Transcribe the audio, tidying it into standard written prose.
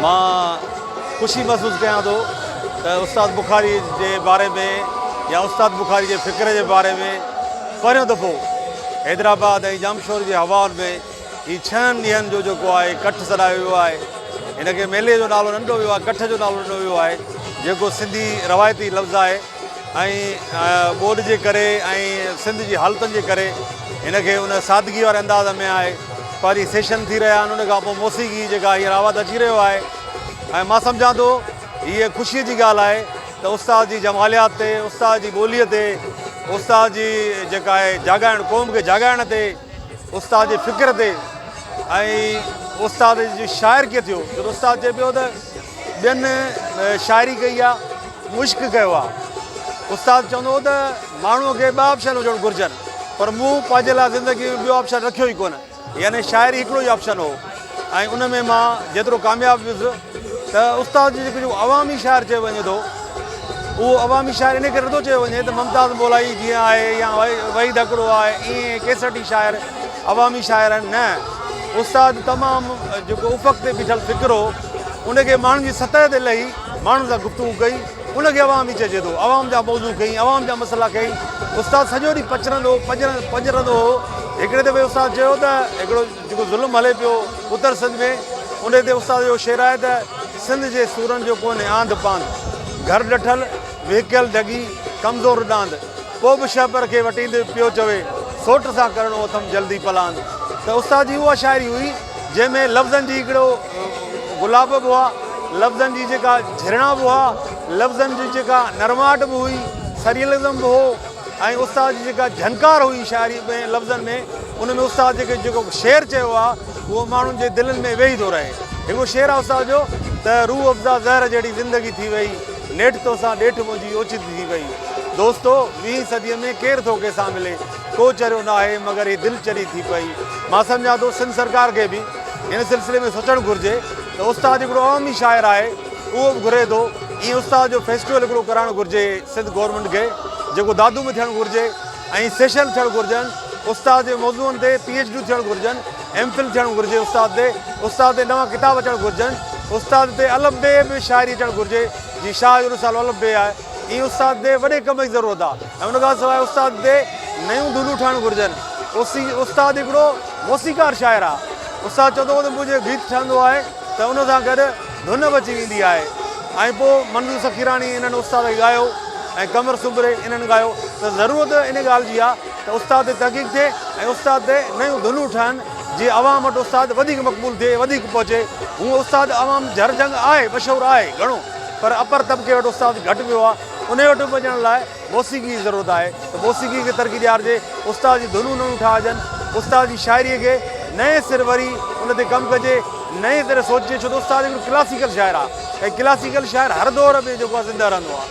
मां ख़ुशी महसूस कयां थो त उस्ताद बुखारी जे बारे में या उस्ताद बुखारी जे फ़िक्र जे बारे में पहिरियों दफ़ो हैदराबाद ऐं जामशोर जे हवाउनि में ही 6 ॾींहंनि जो जेको आहे कठ सॾायो वियो आहे। हिनखे मेले जो नालो नंढो वियो आहे, कठ जो नालो नंढो वियो आहे, जेको सिंधी रवायती लफ़्ज़ आहे ऐं ॿोॾि जे करे ऐं सिंध जी हालतुनि जे करे हिनखे उन सादगी वारे अंदाज़ में आहे। पहिरीं सेशन थी रहिया आहिनि, उन खां पोइ मौसीक़ी जेका हींअर आवाज़ु अची रहियो आहे ऐं मां सम्झां थो हीअ ख़ुशीअ जी ॻाल्हि आहे त उस्ताद जी जमालियात ते, उस्ताद जी ॿोलीअ ते, उस्ताद जी जेका आहे जाॻाइण, क़ौम खे जाॻाइण ते, उस्ताद जे फ़िक्र ते ऐं उस्ताद जी शाइर कीअं थियो। छो त उस्ताद चए पियो त ॿियनि शाइरी कई आहे, मुश्क कयो आहे। उस्ताद चवंदो हो त माण्हूअ खे ॿ ऑप्शन हुजणु घुरिजनि, पर मूं पंहिंजे लाइ ज़िंदगी में ॿियो ऑप्शन रखियो ई कोन, यानी शाइरी हिकिड़ो ई ऑप्शन हो ऐं उन में मां जेतिरो कामयाबु वियुसि त उस्ताद जी जेको अवामी शाइर चयो वञे थो, उहो अवामी शाइर इन करे नथो चयो वञे त मुमताज़ मौलाई जीअं आहे या वहीद हिकिड़ो आहे, ईअं केसठी शाइर अवामी शाइर आहिनि। न, उस्ताद तमामु जेको उफ़क़ ते बीठल फ़िक्र हो उनखे माण्हुनि जी सतह ते लही माण्हुनि सां गुफ़्तगू कई, उनखे अवामी चइजे थो। अवाम जा मौज़ू कई, अवाम जा मसइला कई। उस्ताद सॼो ॾींहुं पंजरंदो हो। हिकिड़े दफ़े उस्ताद चयो त हिकिड़ो जेको ज़ुल्म हले पियो उत्तर सिंध में, उन ते उस्ताद जो शेर आहे त सिंध जे सूरनि जो कोन्हे आंध पांध, घर ॾठल वेकियल ढगी कमज़ोर डांद, पोइ बि शहबर खे वटींदे पियो चवे सोट सां करिणो अथमि जल्दी पलांद। त उस्ताद जी उहा शाइरी हुई जंहिंमें लफ़्ज़नि जी हिकिड़ो गुलाब बि हुआ, लफ़्ज़नि जी जेका झिरणा बि हुआ, लफ़्ज़नि जी जेका नरमाहट बि हुई, सरियलिज़म बि हो ऐं उस्ताद जी जेका झनकार हुई शाइरी में लफ़्ज़नि में, उन में उस्ताद जेको शेर चयो आहे उहो माण्हुनि जे दिलनि में वेही थो रहे। हिकिड़ो शेर आहे उस्ताद जो त रूह अफ़ज़ा ज़हर जहिड़ी ज़िंदगी थी वई, नेठि तोसां ॾेठि मुंहिंजी ओचिती थी वई। दोस्तो 20 सदीअ में केरु थो कंहिंसां मिले, को चरियो न आहे मगर हीअ दिलि चरी थी पई। मां सम्झां थो सिंध सरकार खे बि हिन सिलसिले में सोचणु घुरिजे त उस्ताद हिकिड़ो अवामी शाइर आहे, उहो बि घुरे थो ईअं उस्ताद जो फेस्टिवल हिकिड़ो कराइणु घुरिजे सिंध गवर्नमेंट खे, जेको दादू में थियणु घुरिजे ऐं सेशन थियणु घुरिजनि, उस्ताद जे मौज़ूअनि ते PhD थियणु घुरिजनि, MPhil थियणु घुरिजे उस्ताद ते नवां किताब अचणु घुरिजनि, उस्ताद ते अलफ़ बे में शाइरी अचणु घुरिजे जीअं शाह जो साल अलफ़ बे आहे, ईअं उस्ताद ते वॾे कम जी ज़रूरत आहे। ऐं उन खां सवाइ उस्ताद ते नयूं धुनूं ठाहिणु घुरिजनि। उस्ताद हिकिड़ो मौसीक़ार शाइर आहे। उस्ताद चवंदो हो त मुंहिंजो गीत ठहंदो आहे त उन सां गॾु धुन बि अची वेंदी आहे ऐं पोइ मंजू सखीरानी इन्हनि उस्ताद खे ॻायो ऐं कमर सुबरे इन्हनि ॻायो। त ज़रूरत इन ॻाल्हि जी आहे त उस्ताद ते तहक़ीक़ थिए ऐं उस्ताद ते नयूं धुनूं ठहनि जीअं अवाम वटि उस्ताद वधीक मक़बूल थिए, वधीक पहुचे। हूअं उस्ताद अवाम झरजंग आहे, मशहूरु आहे घणो, पर अपर तबिके वटि उस्ताद घटि वियो आहे। उन वटि वञण लाइ मौसीक़ी जी ज़रूरत आहे त मौसीक़ी खे तरक़ी ॾियारिजे, उस्ताद जी धुनूं नयूं ठाहिजनि, उस्ताद जी शाइरीअ खे नए सिर वरी उन ते कमु कजे, नए तरह सोचे। छो त उस्ताद हिकिड़ो क्लासिकल शाइर आहे ऐं क्लासिकल शाइर हर दौर में जेको आहे ज़िंदा रहंदो आहे।